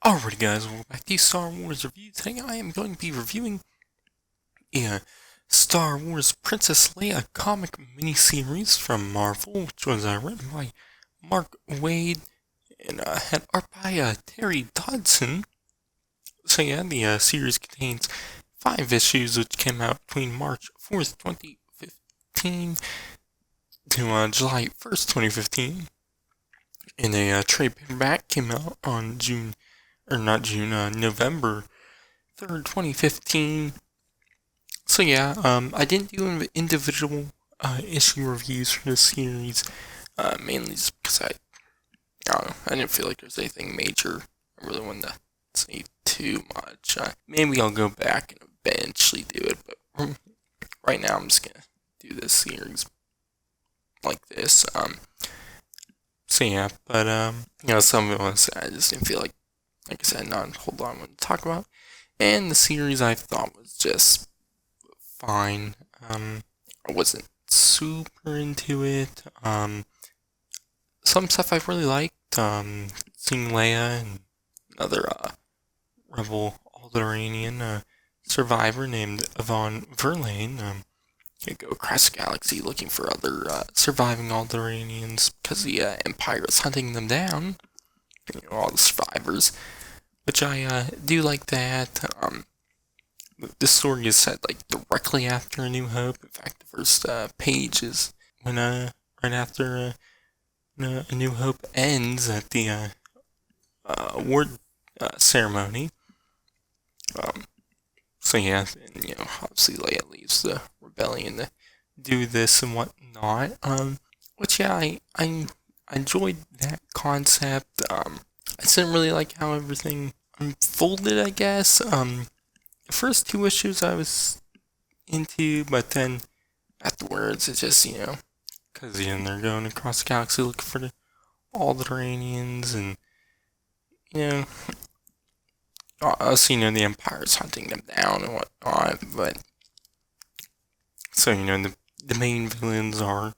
Alrighty guys, welcome back to Star Wars Review. Today I am going to be reviewing a Star Wars Princess Leia comic miniseries from Marvel, which was written by Mark Waid and had art by Terry Dodson. So yeah, the series contains 5 issues which came out between March 4th, 2015 to July 1st, 2015. And a trade paperback came out on November 3rd, 2015. So yeah, I didn't do individual issue reviews for this series, mainly just because I don't know, I didn't feel like there was anything major I really wanted to say too much. Maybe I'll go back and eventually do it, but right now I'm just gonna do this series like this. So yeah, but some of it was I just didn't feel like I said, not a whole lot I wanted to talk about. And the series I thought was just fine. I wasn't super into it. Some stuff I really liked. Seeing Leia and another rebel Alderaanian survivor named Yvonne Verlaine. You go across the galaxy looking for other surviving Alderaanians because the Empire is hunting them down. All the survivors, which I do like that. This story is set directly after A New Hope. In fact, the first page is when right after A New Hope ends at the award ceremony. So yeah, and, obviously Leia leaves the rebellion to do this and whatnot. Which yeah, I enjoyed that concept. I just didn't really like how everything unfolded, I guess. The first 2 issues I was into, but then afterwards it just, because, they're going across the galaxy looking for all the Alderaanians, and, us, the Empire's hunting them down and whatnot, but, so, the main villains are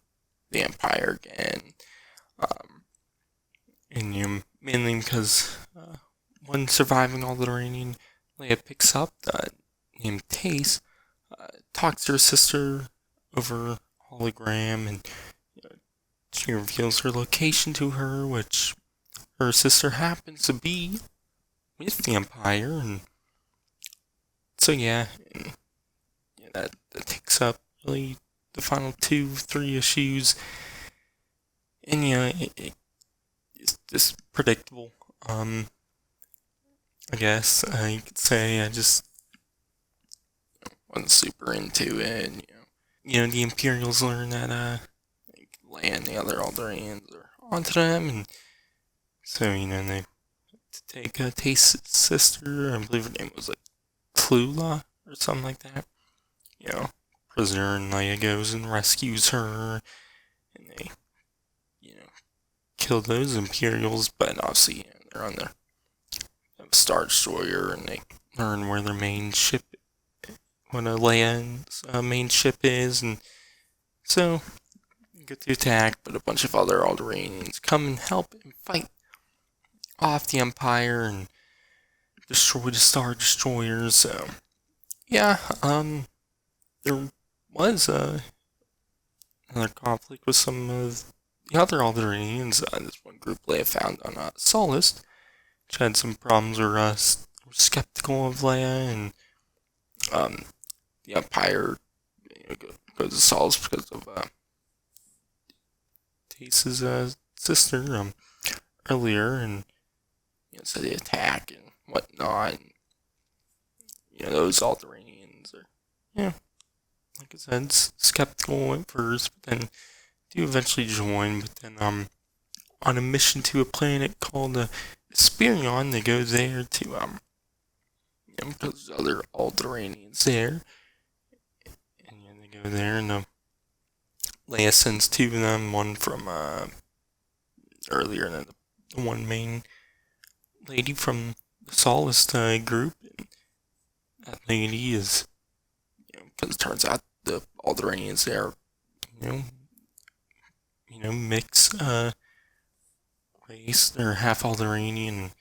the Empire again, and, mainly because, one surviving Alderaanian Leia picks up, named Tace, talks to her sister over hologram, and she reveals her location to her, which her sister happens to be with the Empire, and so yeah, that takes up really the final 2-3 issues, and it's just predictable. I guess you could say I just wasn't super into it. The Imperials learn that Leia and the other Alderaanians are onto them, and so they take Tace's sister. I believe her name was Klula or something like that. Prisoner, and Leia goes and rescues her, and they kill those Imperials. But obviously they're on their Star Destroyer, and they learn where their main ship, what Leia's main ship is, and so get to attack, but a bunch of other Alderaanians come and help and fight off the Empire and destroy the Star Destroyers. So yeah, there was another conflict with some of the other Alderaanians. This one group Leia found on Solace, which had some problems, or were skeptical of Leia, and the Empire goes to Solace because of Tace's sister earlier, and so they attack and whatnot. And, those Alderaanians are, like I said, skeptical at first, but then do eventually join. But then on a mission to a planet called Esperion, they go there to because there's other Alderaanians there, and they go there, and Leia sends 2 of them, one from earlier, and then the one main lady from the Solace group. And that lady is, because it turns out the Alderaanians there, mixed race. They're half Alderaanian,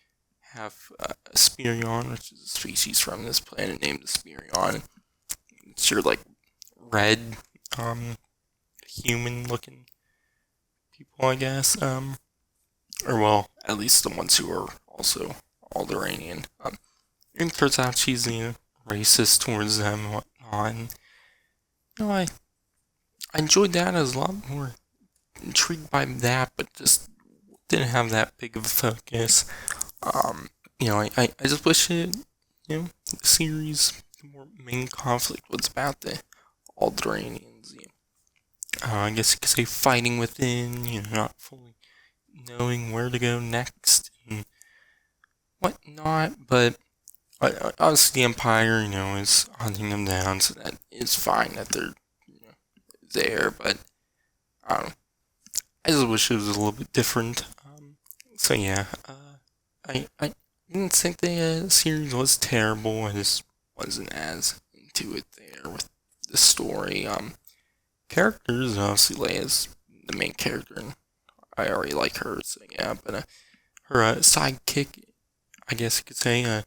have a Spirion, which is a species from this planet named the Spirion. It's your like red, human-looking people, I guess. Or well, at least the ones who are also Alderaanian. And it turns out she's racist towards them and whatnot. And, I enjoyed that. I was a lot more intrigued by that, but just didn't have that big of a focus. I just wish the series, the more main conflict was about the Alderaanians. I guess you could say fighting within, not fully knowing where to go next and whatnot, but obviously the Empire, is hunting them down, so that is fine that they're there, but I don't know. I just wish it was a little bit different. So yeah, I didn't think the series was terrible. I just wasn't as into it there with the story. Characters, obviously Leia's the main character, and I already like her, so yeah, but her sidekick, I guess you could say,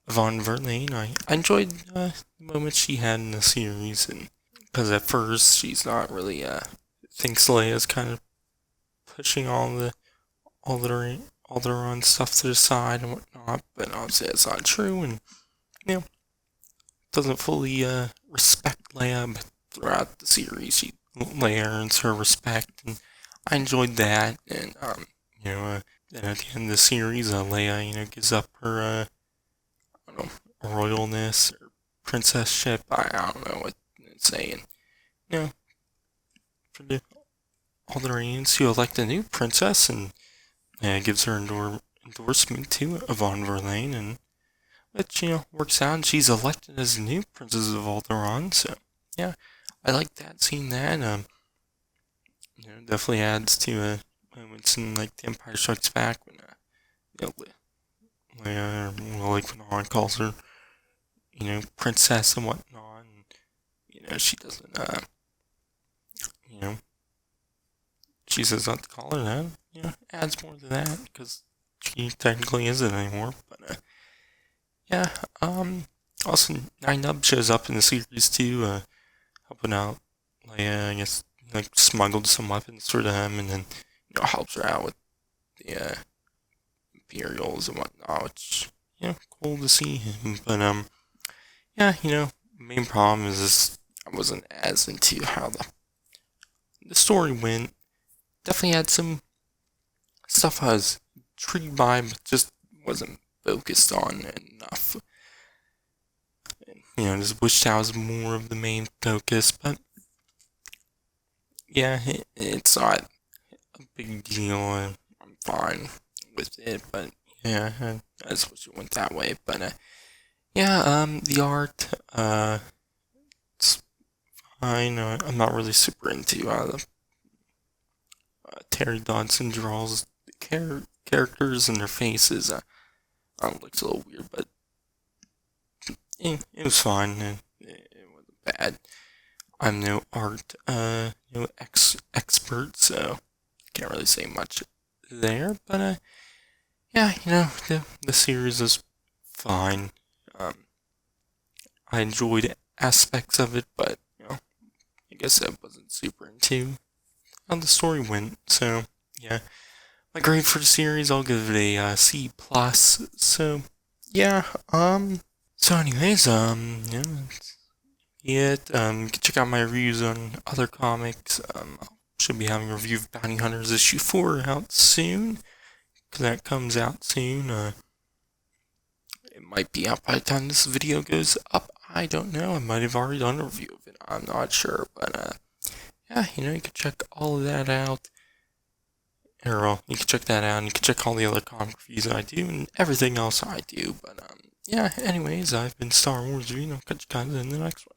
Von Verlaine, I enjoyed the moments she had in the series, and because at first she's not really, thinks Leia's kind of pushing all the Alderaan stuff to the side and whatnot, but obviously that's not true, and doesn't fully respect Leia, but throughout the series, Leia earns her respect, and I enjoyed that. And then at the end of the series, Leia, gives up her I don't know, royalness or princesship. I don't know what to say, and for the Alderaanians to elect a new princess, and gives her endorsement to Von Verlaine, and which works out, and she's elected as the new Princess of Alderaan. So yeah, I like that, seeing that. Definitely adds to moments in like The Empire Strikes Back when Leia, or like when Han calls her princess and whatnot, and she doesn't she says not to call her that. Adds more to that because she technically isn't anymore. But yeah. Also, Nine Nub shows up in the series too, helping out Leia. I guess like smuggled some weapons for them, and then helps her out with the Imperials and whatnot. Which cool to see him. But the main problem is this: I wasn't as into how the story went. Definitely had some stuff I was intrigued by, but just wasn't focused on enough. Just wished that was more of the main focus, but yeah, it's not a big deal, and I'm fine with it, but yeah, I just wish it went that way, but the art, it's fine. I'm not really super into the Terry Dodson draws the characters and their faces. It looks a little weird, but it was fine. It wasn't bad. I'm no art expert, so can't really say much there. But the series is fine. I enjoyed aspects of it, but I guess I wasn't super into how the story went. So yeah, my grade for the series, I'll give it a C plus. So yeah. So anyways, that's it. You can check out my reviews on other comics. Should be having a review of Bounty Hunters issue 4 out soon, because that comes out soon. It might be out by the time this video goes up. I don't know. I might have already done a review of it. I'm not sure, but yeah, you can check all of that out. Or you can check that out, and you can check all the other comic reviews I do, and everything else I do. But yeah, anyways, I've been Star Wars Reno. Catch you guys in the next one.